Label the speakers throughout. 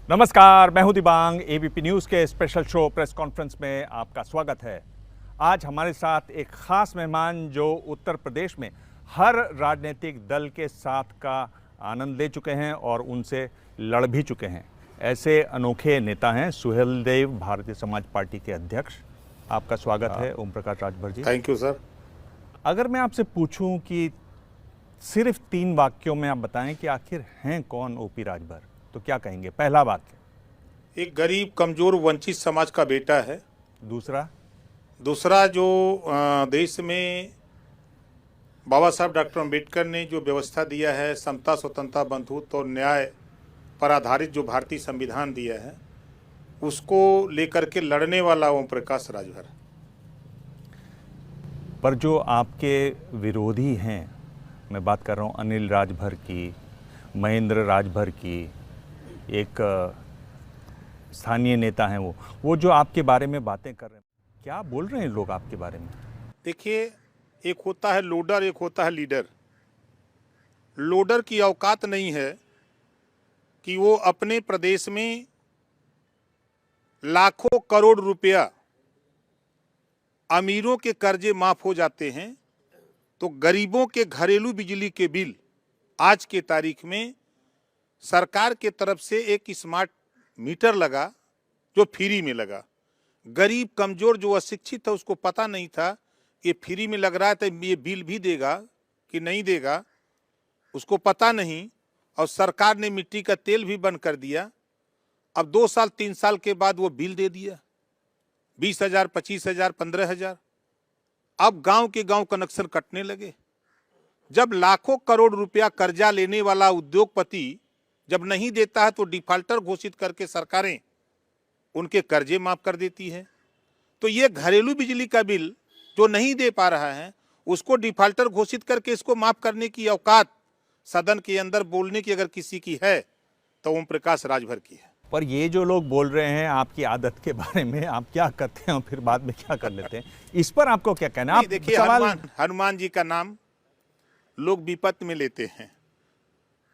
Speaker 1: नमस्कार, मैं हूं दिबांग। एबीपी न्यूज़ के स्पेशल शो प्रेस कॉन्फ्रेंस में आपका स्वागत है। आज हमारे साथ एक खास मेहमान जो उत्तर प्रदेश में हर राजनीतिक दल के साथ का आनंद ले चुके हैं और उनसे लड़ भी चुके हैं। ऐसे अनोखे नेता हैं सुहेलदेव, भारतीय समाज पार्टी के अध्यक्ष। आपका स्वागत है Om Prakash Rajbhar ji.
Speaker 2: Thank you sir.
Speaker 1: अगर मैं आपसे पूछूं कि सिर्फ 3 वाक्यों में आप बताएं कि आखिर हैं कौन ओपी राजभर, तो क्या कहेंगे? पहला वाक्य।
Speaker 2: एक गरीब, कमजोर, वंचित समाज का बेटा है।
Speaker 1: दूसरा
Speaker 2: जो देश में बाबा साहब डॉक्टर अम्बेडकर ने जो व्यवस्था दिया है, समता, स्वतंत्रता, बंधुत्व और न्याय पर आधारित जो भारतीय संविधान दिया है, उसको लेकर के लड़ने वाला ओम प्रकाश राजभर।
Speaker 1: पर जो आपके विरोधी हैं, मैं बात कर रहा हूँ अनिल राजभर की, महेंद्र राजभर की, एक स्थानीय नेता हैं वो जो आपके बारे में बातें कर रहे हैं, क्या बोल रहे हैं लोग आपके बारे में?
Speaker 2: देखिए, एक होता है लोडर, एक होता है लीडर। लोडर की औकात नहीं है कि वो अपने प्रदेश में लाखों करोड़ रुपया अमीरों के कर्जे माफ हो जाते हैं, तो गरीबों के घरेलू बिजली के बिल आज के तारीख में सरकार के तरफ से एक स्मार्ट मीटर लगा जो फ्री में लगा। गरीब, कमजोर, जो अशिक्षित था उसको पता नहीं था ये फ्री में लग रहा है तो ये बिल भी देगा कि नहीं देगा, उसको पता नहीं। और सरकार ने मिट्टी का तेल भी बंद कर दिया। अब 2 साल 3 साल के बाद वो बिल दे दिया 20,000, 25,000, 15,000। अब गांव के गांव कनेक्शन कटने लगे। जब लाखों करोड़ रुपया कर्जा लेने वाला उद्योगपति जब नहीं देता है तो डिफाल्टर घोषित करके सरकारें उनके कर्जे माफ कर देती है। तो ये घरेलू बिजली का बिल जो नहीं दे पा रहा है उसको डिफाल्टर घोषित करके इसको माफ करने की औकात सदन के अंदर बोलने की अगर किसी की है तो ओम प्रकाश राजभर की है।
Speaker 1: पर ये जो लोग बोल रहे हैं आपकी आदत के बारे में, आप क्या करते हैं और फिर बाद में क्या कर लेते हैं, इस पर आपको क्या कहना है?
Speaker 2: देखिए, हनुमान जी का नाम लोग विपत्ति में लेते हैं।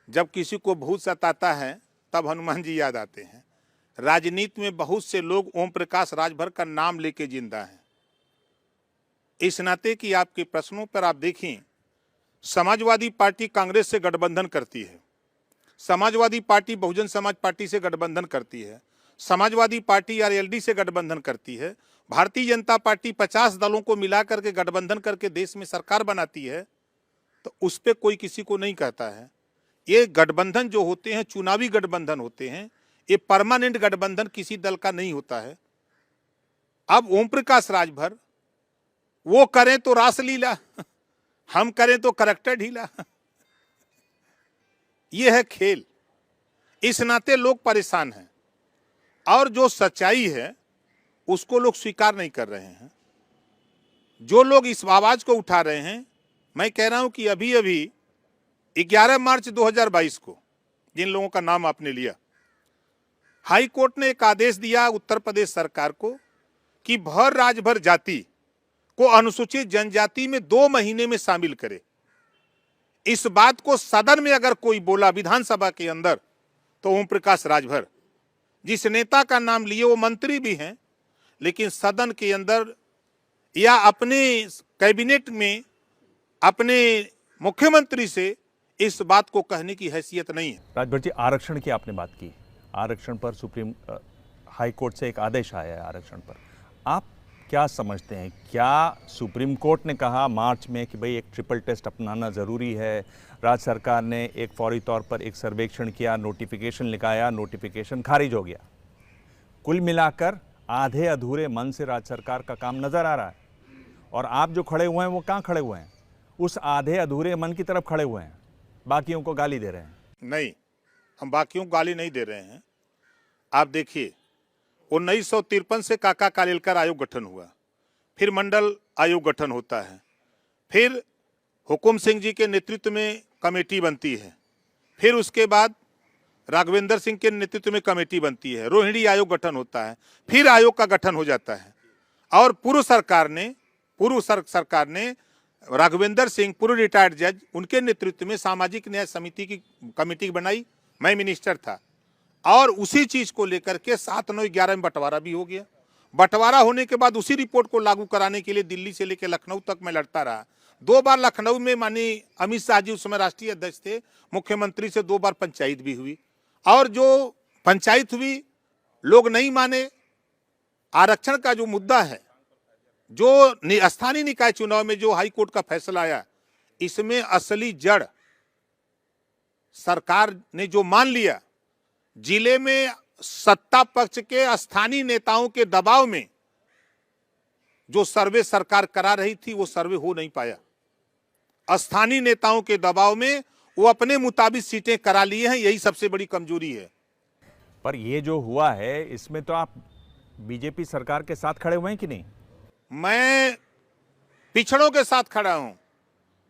Speaker 2: जब किसी को भूत सताता है तब हनुमान जी याद आते हैं। राजनीति में बहुत से लोग ओम प्रकाश राजभर का नाम लेके जिंदा हैं। इस नाते कि आपके प्रश्नों पर आप देखें, समाजवादी पार्टी कांग्रेस से गठबंधन करती है, समाजवादी पार्टी बहुजन समाज पार्टी से गठबंधन करती है, समाजवादी पार्टी आरएलडी से गठबंधन करती है, भारतीय जनता पार्टी 50 दलों को मिलाकर के गठबंधन करके देश में सरकार बनाती है, तो उस पर कोई किसी को नहीं कहता है। ये गठबंधन जो होते हैं चुनावी गठबंधन होते हैं, ये परमानेंट गठबंधन किसी दल का नहीं होता है। अब ओम प्रकाश राजभर वो करें तो रासलीला, हम करें तो करैक्टर ढीला। ये है खेल। इस नाते लोग परेशान हैं और जो सच्चाई है उसको लोग स्वीकार नहीं कर रहे हैं। जो लोग इस आवाज को उठा रहे हैं, मैं कह रहा हूं कि अभी अभी 11 मार्च 2022 को जिन लोगों का नाम आपने लिया, हाई कोर्ट ने एक आदेश दिया उत्तर प्रदेश सरकार को कि भर राजभर जाति को अनुसूचित जनजाति में 2 महीने में शामिल करे। इस बात को सदन में अगर कोई बोला विधानसभा के अंदर तो ओम प्रकाश राजभर। जिस नेता का नाम लिए वो मंत्री भी हैं, लेकिन सदन के अंदर या अपने कैबिनेट में अपने मुख्यमंत्री से इस बात को कहने की हैसियत नहीं है।
Speaker 1: राजभर जी, आरक्षण की आपने बात की, आरक्षण पर सुप्रीम हाई कोर्ट से एक आदेश आया है आरक्षण पर। आप क्या समझते हैं, क्या सुप्रीम कोर्ट ने कहा मार्च में कि भाई एक ट्रिपल टेस्ट अपनाना ज़रूरी है, राज्य सरकार ने एक फौरी तौर पर एक सर्वेक्षण किया, नोटिफिकेशन लिखाया, नोटिफिकेशन खारिज हो गया, कुल मिलाकर आधे अधूरे मन से राज्य सरकार का काम नज़र आ रहा है, और आप जो खड़े हुए हैं वो कहाँ खड़े हुए हैं? उस आधे अधूरे मन की तरफ खड़े हुए हैं, बाकियों को गाली दे रहे हैं।
Speaker 2: नहीं, हम बाकियों को गाली नहीं दे रहे हैं। आप देखिए, 1953 से काका कालेलकर आयोग गठन हुआ, फिर मंडल आयोग गठन होता है, फिर हुकुम सिंह जी के नेतृत्व में कमेटी बनती है, फिर उसके बाद राघवेंद्र सिंह के नेतृत्व में कमेटी बनती है, रोहिणी आयोग गठन होता है, फिर आयोग का गठन हो जाता है। और पूर्व सरकार ने राघवेंद्र सिंह, पूर्व रिटायर्ड जज, उनके नेतृत्व में सामाजिक न्याय समिति की कमेटी बनाई। मैं मिनिस्टर था। और उसी चीज को लेकर के 7, 9, 11 में बंटवारा भी हो गया। बंटवारा होने के बाद उसी रिपोर्ट को लागू कराने के लिए दिल्ली से लेकर लखनऊ तक मैं लड़ता रहा। 2 बार लखनऊ में माननीय अमित शाह जी उस समय राष्ट्रीय अध्यक्ष थे, मुख्यमंत्री से 2 बार पंचायत भी हुई, और जो पंचायत हुई लोग नहीं माने। आरक्षण का जो मुद्दा है, जो स्थानीय निकाय चुनाव में जो हाई कोर्ट का फैसला आया, इसमें असली जड़ सरकार ने जो मान लिया, जिले में सत्ता पक्ष के स्थानीय नेताओं के दबाव में जो सर्वे सरकार करा रही थी वो सर्वे हो नहीं पाया। स्थानीय नेताओं के दबाव में वो अपने मुताबिक सीटें करा लिए हैं, यही सबसे बड़ी कमजोरी है।
Speaker 1: पर ये जो हुआ है इसमें तो आप बीजेपी सरकार के साथ खड़े हुए हैं कि नहीं?
Speaker 2: मैं पिछड़ों के साथ खड़ा हूं।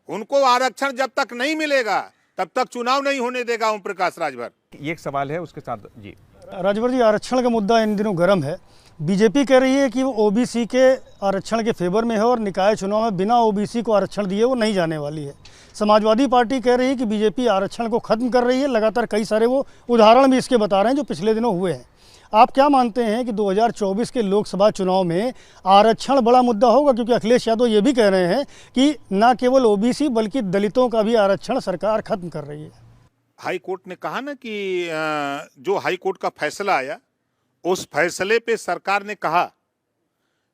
Speaker 2: उनको आरक्षण जब तक नहीं मिलेगा तब तक चुनाव नहीं होने देगा ओम प्रकाश राजभर।
Speaker 1: ये एक सवाल है, उसके साथ जी
Speaker 3: राजभर जी, आरक्षण का मुद्दा इन दिनों गर्म है। बीजेपी कह रही है कि वो ओबीसी के आरक्षण के फेवर में है और निकाय चुनाव में बिना ओबीसी को आरक्षण दिए वो नहीं जाने वाली है। समाजवादी पार्टी कह रही है कि बीजेपी आरक्षण को खत्म कर रही है। लगातार कई सारे वो उदाहरण भी इसके बता रहे हैं जो पिछले दिनों हुए हैं। आप क्या मानते हैं कि 2024 के लोकसभा चुनाव में आरक्षण बड़ा मुद्दा होगा? क्योंकि अखिलेश यादव ये भी कह रहे हैं कि न केवल ओबीसी बल्कि दलितों का भी आरक्षण सरकार खत्म कर रही है।
Speaker 2: हाई कोर्ट ने कहा ना कि जो हाई कोर्ट का फैसला आया, उस फैसले पे सरकार ने कहा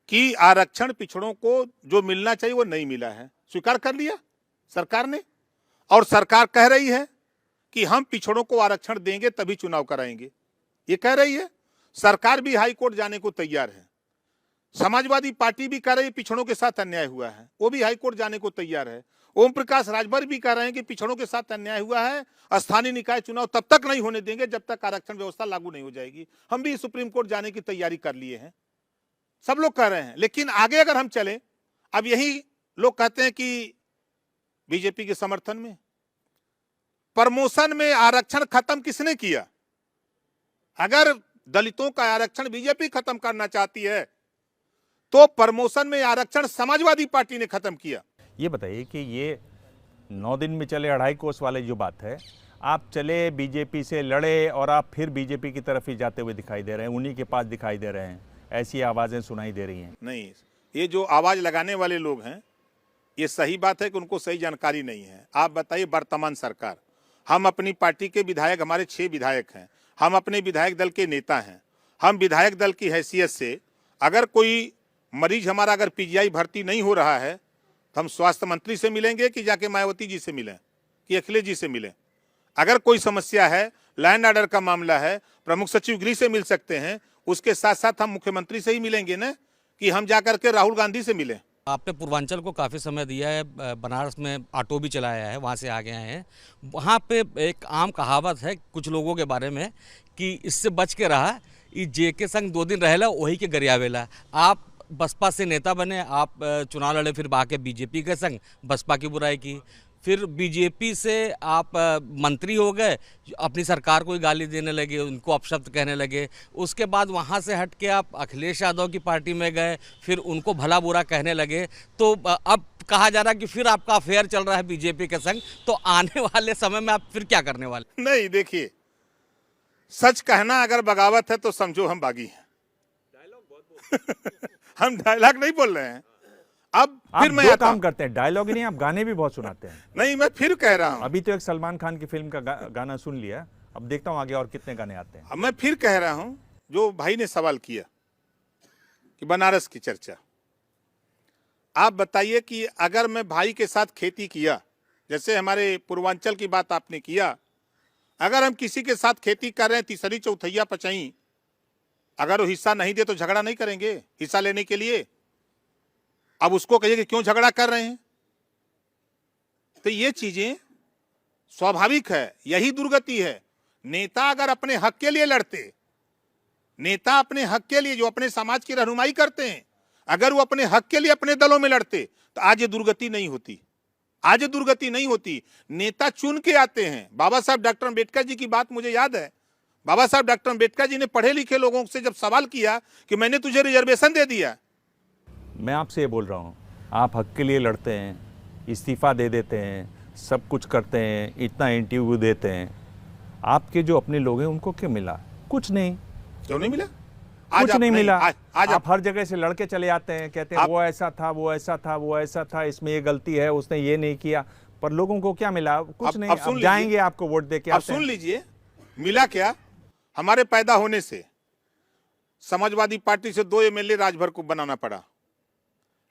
Speaker 2: कि आरक्षण पिछड़ों को जो मिलना चाहिए वो नहीं मिला है, स्वीकार कर लिया सरकार ने। और सरकार कह रही है कि हम पिछड़ों को आरक्षण देंगे तभी चुनाव कराएंगे, ये कह रही है। सरकार भी हाई कोर्ट जाने को तैयार है। समाजवादी पार्टी भी कह रही है पिछड़ों के साथ अन्याय हुआ है, वो भी हाई कोर्ट जाने को तैयार है। ओम प्रकाश राजभर भी कह रहे हैं कि पिछड़ों के साथ अन्याय हुआ है, स्थानीय निकाय चुनाव तब तक नहीं होने देंगे जब तक आरक्षण व्यवस्था लागू नहीं हो जाएगी। हम भी सुप्रीम कोर्ट जाने की तैयारी कर लिए हैं, सब लोग कह रहे हैं। लेकिन आगे अगर हम चले, अब यही लोग कहते हैं कि बीजेपी के समर्थन में प्रमोशन में आरक्षण खत्म किसने किया? अगर दलितों का आरक्षण बीजेपी खत्म करना चाहती है तो प्रमोशन में आरक्षण समाजवादी पार्टी ने खत्म किया।
Speaker 1: ये बताइए कि ये 9 दिन में चले 2.5 कोस वाले जो बात है, आप चले बीजेपी से लड़े और आप फिर बीजेपी की तरफ ही जाते हुए दिखाई दे रहे हैं, उन्हीं के पास दिखाई दे रहे हैं, ऐसी आवाज़ें सुनाई दे रही हैं।
Speaker 2: नहीं, ये जो आवाज़ लगाने वाले लोग हैं, ये सही बात है कि उनको सही जानकारी नहीं है। आप बताइए, वर्तमान सरकार, हम अपनी पार्टी के विधायक, हमारे 6 विधायक हैं, हम अपने विधायक दल के नेता हैं। हम विधायक दल की हैसियत से अगर कोई मरीज हमारा अगर पीजीआई भर्ती नहीं हो रहा है तो हम स्वास्थ्य मंत्री से मिलेंगे कि जाके मायावती जी से मिलें कि अखिलेश जी से मिलें। अगर कोई समस्या है, लैंड ऑर्डर का मामला है, प्रमुख सचिव गृह से मिल सकते हैं। उसके साथ साथ हम मुख्यमंत्री से ही मिलेंगे ना कि हम जाकर के राहुल गांधी से मिलें।
Speaker 4: आपने पूर्वांचल को काफ़ी समय दिया है, बनारस में ऑटो भी चलाया है, वहाँ से आगे आए हैं। वहाँ पे एक आम कहावत है कुछ लोगों के बारे में कि इससे बच के रहा, ये जे के संग 2 दिन रहेला वही के गरियावेला। आप बसपा से नेता बने, आप चुनाव लड़े, फिर बाके बीजेपी के संग बसपा की बुराई की, फिर बीजेपी से आप मंत्री हो गए, अपनी सरकार को ही गाली देने लगे, उनको अपशब्द कहने लगे। उसके बाद वहाँ से हट के आप अखिलेश यादव की पार्टी में गए, फिर उनको भला बुरा कहने लगे। तो अब कहा जा रहा है कि फिर आपका अफेयर चल रहा है बीजेपी के संग, तो आने वाले समय में आप फिर क्या करने वाले?
Speaker 2: नहीं, देखिए, सच कहना अगर बगावत है तो समझो हम बागी हैं। हम डायलॉग नहीं बोल रहे हैं। अब फिर मैं
Speaker 1: काम करते हैं, डायलॉग ही नहीं, आप गाने भी बहुत सुनाते हैं।
Speaker 2: नहीं, मैं फिर कह रहा हूं,
Speaker 1: अभी तो एक सलमान खान की फिल्म का गाना सुन लिया, अब देखता हूं आगे और कितने गाने आते हैं।
Speaker 2: अब मैं फिर कह रहा हूं, जो भाई ने सवाल किया कि बनारस की चर्चा, आप बताइए कि अगर मैं भाई के साथ खेती किया, जैसे हमारे पूर्वांचल की बात आपने किया, अगर हम किसी के साथ खेती कर रहे हैं, तीसरी चौथैया पचाई, अगर वो हिस्सा नहीं दे तो झगड़ा नहीं करेंगे हिस्सा लेने के लिए। अब उसको कहिए कि क्यों झगड़ा कर रहे हैं। तो ये चीजें स्वाभाविक है, यही दुर्गति है। नेता अगर अपने हक के लिए लड़ते, नेता अपने हक के लिए जो अपने समाज की रहनुमाई करते हैं, अगर वो अपने हक के लिए अपने दलों में लड़ते तो आज ये दुर्गति नहीं होती, आज ये दुर्गति नहीं होती। नेता चुन के आते हैं। बाबा साहब डॉक्टर अम्बेडकर जी की बात मुझे याद है। बाबा साहब डॉक्टर अम्बेडकर जी ने पढ़े लिखे लोगों से जब सवाल किया कि मैंने तुझे रिजर्वेशन दे दिया,
Speaker 1: मैं आपसे ये बोल रहा हूँ, आप हक के लिए लड़ते हैं, इस्तीफा दे देते हैं, सब कुछ करते हैं, इतना इंटरव्यू देते हैं, आपके जो अपने लोग हैं उनको क्यों मिला? कुछ नहीं,
Speaker 2: क्यों नहीं मिला?
Speaker 1: कुछ नहीं मिला।
Speaker 2: आज
Speaker 1: आप हर जगह से लड़के चले आते हैं, कहते हैं वो ऐसा था, वो ऐसा था, वो ऐसा था, इसमें ये गलती है, उसने ये नहीं किया, पर लोगों को क्या मिला? कुछ नहीं।
Speaker 2: अब सुन
Speaker 1: अब जाएंगे आपको वोट दे के
Speaker 2: अब
Speaker 1: आते
Speaker 2: सुन
Speaker 1: हैं।
Speaker 2: लीजिए, मिला क्या? हमारे पैदा होने से समाजवादी पार्टी से 2 एमएलए राजभर को बनाना पड़ा।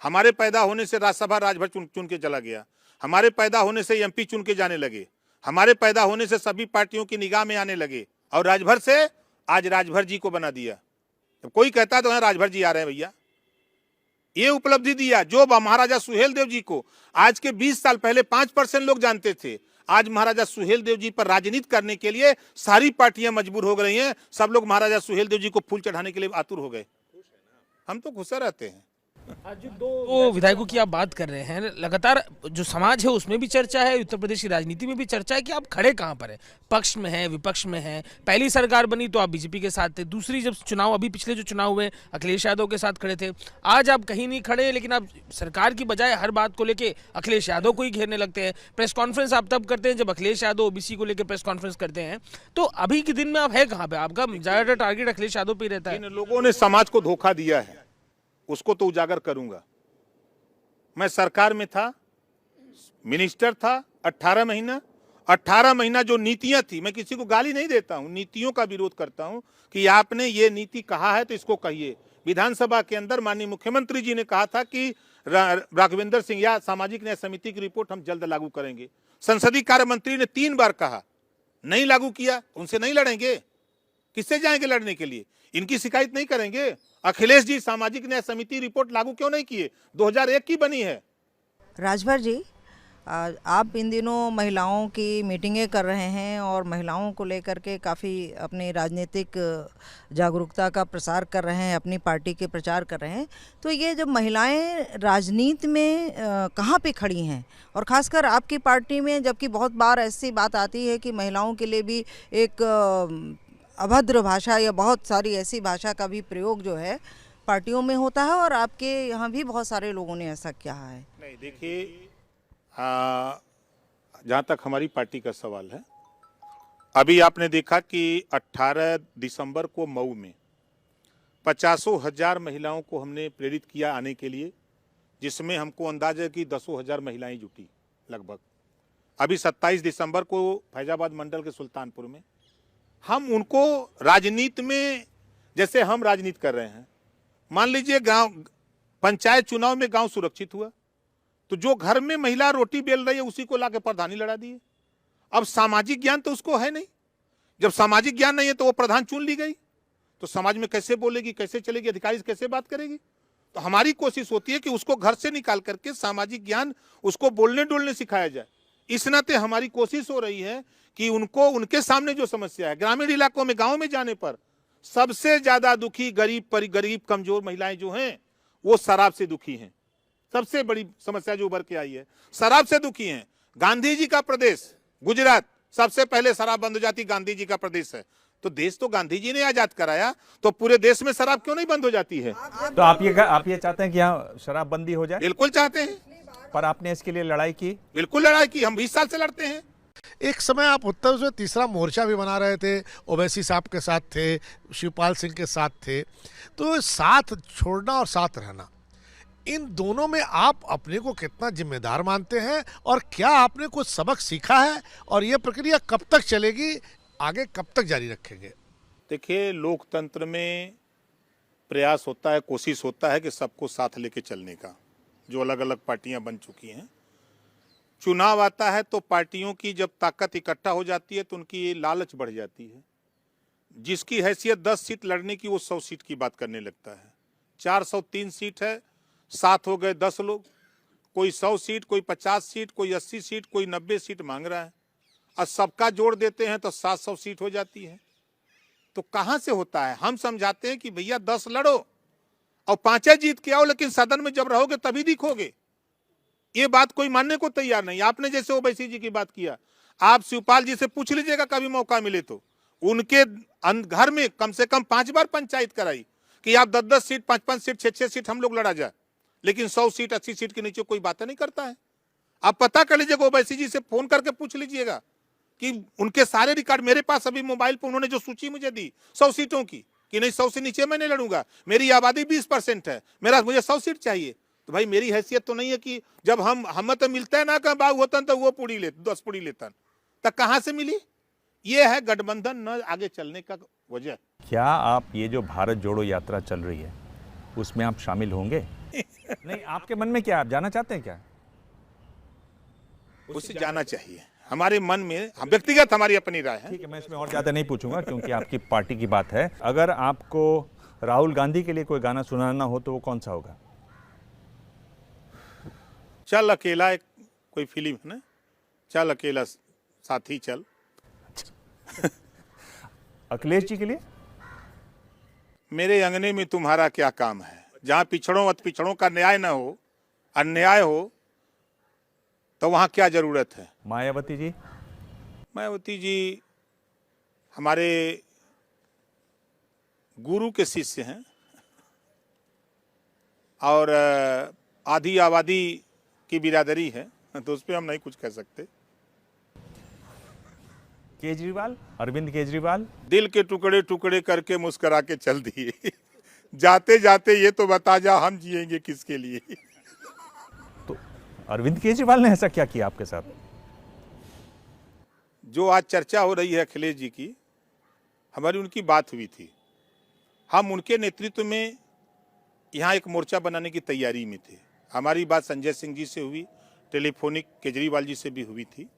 Speaker 2: हमारे पैदा होने से राज्यसभा राजभर चुन के चला गया। हमारे पैदा होने से एमपी चुन के जाने लगे। हमारे पैदा होने से सभी पार्टियों की निगाह में आने लगे, और राजभर से आज राजभर जी को बना दिया। तो कोई कहता है तो यहाँ राजभर जी आ रहे हैं भैया, ये उपलब्धि दिया जो महाराजा सुहेल देव जी को आज के 20 साल पहले 5% लोग जानते थे। आज महाराजा सुहेल देव जी पर राजनीति करने के लिए सारी पार्टियां मजबूर हो गई हैं। सब लोग महाराजा सुहेल देव जी को फूल चढ़ाने के लिए आतुर हो गए। हम तो खुश रहते हैं।
Speaker 5: तो विधायकों की आप बात कर रहे हैं, लगातार जो समाज है उसमें भी चर्चा है, उत्तर प्रदेश की राजनीति में भी चर्चा है कि आप खड़े कहाँ पर हैं, पक्ष में हैं, विपक्ष में हैं। पहली सरकार बनी तो आप बीजेपी के साथ थे, दूसरी जब चुनाव, अभी पिछले जो चुनाव हुए अखिलेश यादव के साथ खड़े थे। आज आप कहीं नहीं खड़े, लेकिन आप सरकार की बजाय हर बात को लेकर अखिलेश यादव को ही घेरने लगते हैं। प्रेस कॉन्फ्रेंस आप तब करते हैं जब अखिलेश यादव ओबीसी को लेकर प्रेस कॉन्फ्रेंस करते हैं। तो अभी के दिन में आप है कहाँ पे? आपका ज्यादातर टारगेट अखिलेश यादव पे ही रहता है।
Speaker 2: इन लोगों ने समाज को धोखा दिया है, उसको तो उजागर करूंगा। मैं सरकार में था, मिनिस्टर था 18 महीना जो नीतियां थी, मैं किसी को गाली नहीं देता हूं, नीतियों का विरोध करता हूं कि आपने ये नीति कहा है तो इसको कहिए। विधानसभा के अंदर माननीय मुख्यमंत्री जी ने कहा था कि राघवेंद्र सिंह या सामाजिक न्याय समिति की रिपोर्ट हम जल्द लागू करेंगे। संसदीय कार्य मंत्री ने 3 बार कहा, नहीं लागू किया, उनसे नहीं लड़ेंगे। किससे जाएंगे लड़ने के लिए? इनकी शिकायत नहीं करेंगे। अखिलेश जी सामाजिक न्याय समिति रिपोर्ट लागू क्यों नहीं किए? 2001 की बनी है।
Speaker 6: राजभर जी, आप इन दिनों महिलाओं की मीटिंगें कर रहे हैं और महिलाओं को लेकर के काफ़ी अपनी राजनीतिक जागरूकता का प्रसार कर रहे हैं, अपनी पार्टी के प्रचार कर रहे हैं। तो ये जब महिलाएं राजनीति में कहाँ पे खड़ी हैं, और ख़ासकर आपकी पार्टी में, जबकि बहुत बार ऐसी बात आती है कि महिलाओं के लिए भी एक अभद्र भाषा या बहुत सारी ऐसी भाषा का भी प्रयोग जो है पार्टियों में होता है, और आपके यहाँ भी बहुत सारे लोगों ने ऐसा किया है।
Speaker 2: नहीं, देखिए, जहाँ तक हमारी पार्टी का सवाल है, अभी आपने देखा कि 18 दिसंबर को मऊ में 50,000 महिलाओं को हमने प्रेरित किया आने के लिए, जिसमें हमको अंदाजा है कि 10,000 महिलाएं जुटी लगभग। अभी 27 दिसंबर को फैजाबाद मंडल के सुल्तानपुर में हम उनको राजनीति में, जैसे हम राजनीति कर रहे हैं, मान लीजिए गांव पंचायत चुनाव में गांव सुरक्षित हुआ तो जो घर में महिला रोटी बेल रही है उसी को लाके प्रधानी लड़ा दिए। अब सामाजिक ज्ञान तो उसको है नहीं। जब सामाजिक ज्ञान नहीं है तो वो प्रधान चुन ली गई, तो समाज में कैसे बोलेगी, कैसे चलेगी, अधिकारी से कैसे बात करेगी? तो हमारी कोशिश होती है कि उसको घर से निकाल करके सामाजिक ज्ञान उसको बोलने डोलने सिखाया जाए। इस नाते हमारी कोशिश हो रही है कि उनको, उनके सामने जो समस्या है, ग्रामीण इलाकों में, गांव में जाने पर सबसे ज्यादा दुखी गरीब कमजोर महिलाएं जो हैं वो शराब से दुखी हैं। सबसे बड़ी समस्या जो उभर के आई है, शराब से दुखी हैं। गांधी जी का प्रदेश गुजरात, सबसे पहले शराब बंद हो जाती गांधी जी का प्रदेश है। तो देश तो गांधी जी ने आजाद कराया, तो पूरे देश में शराब क्यों नहीं बंद हो जाती है?
Speaker 1: तो आप ये चाहते हैं कि यहाँ शराबबंदी हो जाए?
Speaker 2: बिल्कुल चाहते हैं।
Speaker 1: पर आपने इसके लिए लड़ाई की?
Speaker 2: बिल्कुल लड़ाई की, हम 20 साल से लड़ते हैं।
Speaker 7: एक समय आप उत्तर प्रदेश में तीसरा मोर्चा भी बना रहे थे, ओवैसी साहब के साथ थे, शिवपाल सिंह के साथ थे। तो साथ छोड़ना और साथ रहना, इन दोनों में आप अपने को कितना जिम्मेदार मानते हैं, और क्या आपने कुछ सबक सीखा है, और ये प्रक्रिया कब तक चलेगी, आगे कब तक जारी रखेंगे?
Speaker 2: देखिए, लोकतंत्र में प्रयास होता है, कोशिश होता है कि सबको साथ लेके चलने का। जो अलग अलग पार्टियां बन चुकी हैं, चुनाव आता है तो पार्टियों की जब ताकत इकट्ठा हो जाती है तो उनकी लालच बढ़ जाती है। जिसकी हैसियत 10 सीट लड़ने की, वो 100 सीट की बात करने लगता है। 403 सीट है, 7 हो गए 10 लोग, कोई 100 सीट, कोई 50 सीट, कोई 80 सीट, कोई 90 सीट मांग रहा है, और सबका जोड़ देते हैं तो 700 सीट हो जाती है। तो कहां से होता है? हम समझाते हैं कि भैया 10 लड़ो और 5 जीत के आओ, लेकिन सदन में जब रहोगे तभी दिखोगे। ये बात कोई मानने को तैयार नहीं। आपने जैसे ओवैसी जी की बात किया, आप शिवपाल जी से पूछ लीजिएगा कभी मौका मिले तो, उनके घर में कम से कम 5 बार पंचायत कराई कि आप 10-10 सीट, 5-5 सीट, 6-6 सीट हम लोग लड़ा जाए, लेकिन 100 सीट, 80 सीट के नीचे कोई बात नहीं करता है। आप पता कर लीजिएगा, ओवैसी जी से फोन करके पूछ लीजिएगा कि उनके सारे रिकॉर्ड मेरे पास अभी मोबाइल पर, उन्होंने जो सूची मुझे दी 100 सीटों की, कि नहीं 100 से नीचे मैं नहीं लड़ूंगा, मेरी आबादी 20% है, मुझे 100 सीट चाहिए। तो भाई मेरी हैसियत तो नहीं है कि जब हम तो मिलता है ना का बाग होता तो वो पूरी ले 10 पूरी लेता, तब कहाँ से मिली? ये है गठबंधन न आगे चलने का वजह।
Speaker 1: क्या आप ये जो भारत जोड़ो यात्रा चल रही है उसमें आप शामिल होंगे? नहीं, आपके मन में क्या, आप जाना चाहते हैं क्या?
Speaker 2: उससे जाना चाहिए, हमारे मन में, व्यक्तिगत हमारी अपनी राय है।
Speaker 1: ठीक है, मैं इसमें और ज़्यादा नहीं पूछूंगा क्योंकि आपकी पार्टी की बात है। अगर आपको राहुल गांधी के लिए कोई गाना सुनाना हो तो वो कौन सा होगा?
Speaker 2: चल अकेला, एक कोई फिल्म है ना, चल अकेला साथी चल।
Speaker 1: अखिलेश जी के लिए?
Speaker 2: मेरे अंगने में तुम्हारा क्या काम है, जहां पिछड़ों अत पिछड़ों का न्याय न हो, अन्याय हो, तो वहां क्या जरूरत है?
Speaker 1: मायावती जी?
Speaker 2: मायावती जी हमारे गुरु के शिष्य हैं और आधी आबादी की बिरादरी है, तो उस पर हम नहीं कुछ कह सकते।
Speaker 1: केजरीवाल, अरविंद केजरीवाल?
Speaker 2: दिल के टुकड़े टुकड़े करके मुस्कुरा के चल दिए। जाते जाते ये तो बता जा हम जिएंगे किसके लिए।
Speaker 1: तो अरविंद केजरीवाल ने ऐसा क्या किया आपके साथ?
Speaker 2: जो आज चर्चा हो रही है अखिलेश जी की, हमारी उनकी बात हुई थी, हम उनके नेतृत्व में यहाँ एक मोर्चा बनाने की तैयारी में थे। हमारी बात संजय सिंह जी से हुई, टेलीफोनिक केजरीवाल जी से भी हुई थी,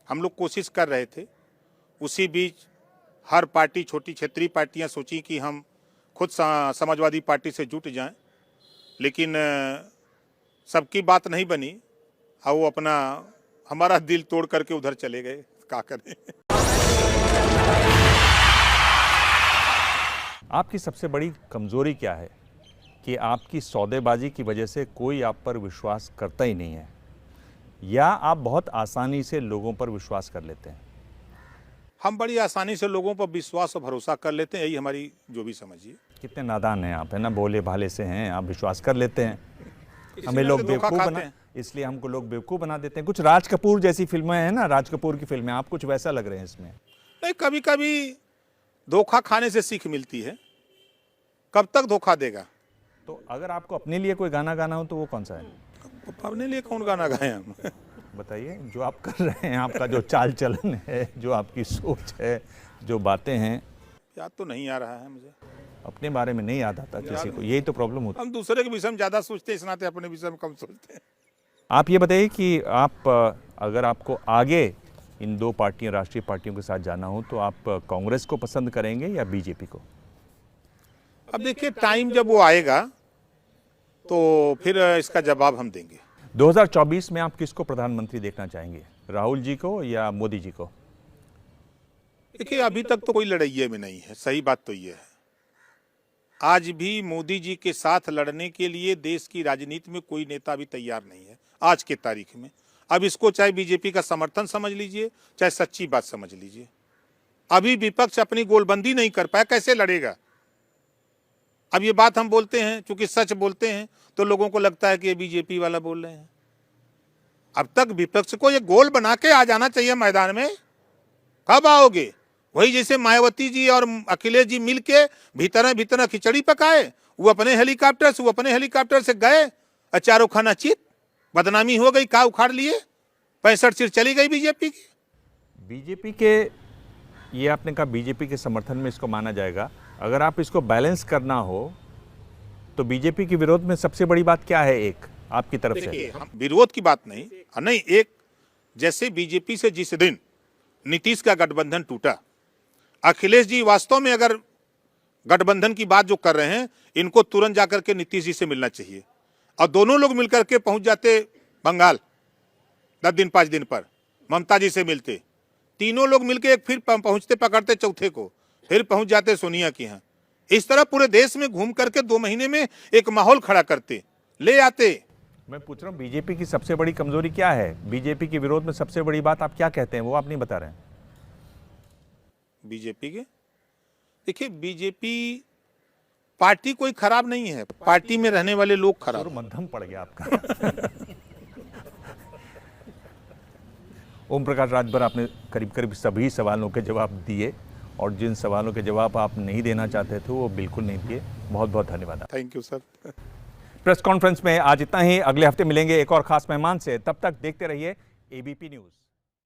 Speaker 2: हम लोग कोशिश कर रहे थे। उसी बीच हर पार्टी, छोटी क्षेत्रीय पार्टियां सोची कि हम खुद समाजवादी पार्टी से जुट जाएं, लेकिन सबकी बात नहीं बनी और वो अपना हमारा दिल तोड़ करके उधर चले गए। क्या करें।
Speaker 1: आपकी सबसे बड़ी कमजोरी क्या है कि आपकी सौदेबाजी की वजह से कोई आप पर विश्वास करता ही नहीं है, या आप बहुत आसानी से लोगों पर विश्वास कर लेते हैं?
Speaker 2: हम बड़ी आसानी से लोगों पर विश्वास और भरोसा कर लेते हैं, यही हमारी जो भी समझिए।
Speaker 1: कितने नादान हैं आप, है ना, भोले भाले से हैं आप, विश्वास कर लेते हैं। हमें लोग बेवकूफ़ बना, इसलिए हमको लोग बेवकूफ़ बना देते हैं। कुछ राज कपूर जैसी फिल्में हैं ना, राज कपूर की फिल्में, आप कुछ वैसा लग रहे हैं इसमें।
Speaker 2: नहीं, कभी कभी धोखा खाने से सीख मिलती है, कब तक धोखा देगा।
Speaker 1: तो अगर आपको अपने लिए कोई गाना गाना हो तो वो कौन सा है?
Speaker 2: अपने लिए कौन गाना गाए हम?
Speaker 1: बताइए, जो आप कर रहे हैं, आपका जो चाल चलन है, जो आपकी सोच है, जो बातें हैं।
Speaker 2: याद तो नहीं आ रहा है मुझे।
Speaker 1: अपने बारे में नहीं याद आता किसी को, यही तो प्रॉब्लम होती है।
Speaker 2: हम दूसरे के विषय में ज़्यादा सोचते हैं, इस नाते अपने विषय में कम सोचते हैं।
Speaker 1: आप ये बताइए कि आप, अगर आपको आगे इन दो पार्टियों, राष्ट्रीय पार्टियों के साथ जाना हो तो आप कांग्रेस को पसंद करेंगे या बीजेपी को?
Speaker 2: अब देखिए, टाइम जब वो आएगा तो फिर इसका जवाब हम देंगे।
Speaker 1: 2024 में आप किसको प्रधानमंत्री देखना चाहेंगे, राहुल जी को या मोदी जी को?
Speaker 2: देखिए, अभी तक तो कोई लड़ाई में नहीं है, सही बात तो ये है। आज भी मोदी जी के साथ लड़ने के लिए देश की राजनीति में कोई नेता भी तैयार नहीं है आज के तारीख में। अब इसको चाहे बीजेपी का समर्थन समझ लीजिए, चाहे सच्ची बात समझ लीजिए, अभी विपक्ष अपनी गोलबंदी नहीं कर पाया, कैसे लड़ेगा? अब ये बात हम बोलते हैं, चूंकि सच बोलते हैं तो लोगों को लगता है कि ये बीजेपी वाला बोल रहे हैं। अब तक विपक्ष को ये गोल बना के आ जाना चाहिए मैदान में। कब आओगे? वही जैसे मायावती जी और अखिलेश जी मिलके भीतर खिचड़ी पकाए, वो अपने हेलीकॉप्टर से गए, चारों खाना चित, बदनामी हो गई, का उखाड़ लिए, 65 सीट चली गई बीजेपी की।
Speaker 1: बीजेपी के, ये आपने कहा बीजेपी के समर्थन में इसको माना जाएगा। अगर आप इसको बैलेंस करना हो तो बीजेपी के विरोध में सबसे बड़ी बात क्या है एक आपकी तरफ से?
Speaker 2: विरोध की बात नहीं, एक जैसे बीजेपी से जिस दिन नीतीश का गठबंधन टूटा, अखिलेश जी वास्तव में अगर गठबंधन की बात जो कर रहे हैं, इनको तुरंत जाकर के नीतीश जी से मिलना चाहिए और दोनों लोग मिलकर के पहुंच जाते बंगाल 10 दिन 5 दिन पर, ममता जी से मिलते, तीनों लोग मिलकर एक फिर पहुंचते, पकड़ते चौथे को, फिर पहुंच जाते सोनिया के यहाँ। इस तरह पूरे देश में घूम करके 2 महीने में एक माहौल खड़ा करते, ले आते।
Speaker 1: मैं पूछ रहा हूँ बीजेपी की सबसे बड़ी कमजोरी क्या है? बीजेपी के विरोध में सबसे बड़ी बात आप क्या कहते हैं, वो आप नहीं बता रहे हैं।
Speaker 2: बीजेपी के, देखिए, बीजेपी पार्टी कोई खराब नहीं है, पार्टी में रहने वाले लोग खराब।
Speaker 1: मध्यम पड़ गया आपका। ओम प्रकाश राजभर, आपने करीब करीब सभी सवालों के जवाब दिए और जिन सवालों के जवाब आप नहीं देना चाहते थे वो बिल्कुल नहीं दिए। बहुत बहुत धन्यवाद।
Speaker 2: Thank you sir.
Speaker 1: Press conference में आज इतना ही। अगले हफ्ते मिलेंगे एक और खास मेहमान से। तब तक देखते रहिए एबीपी न्यूज़।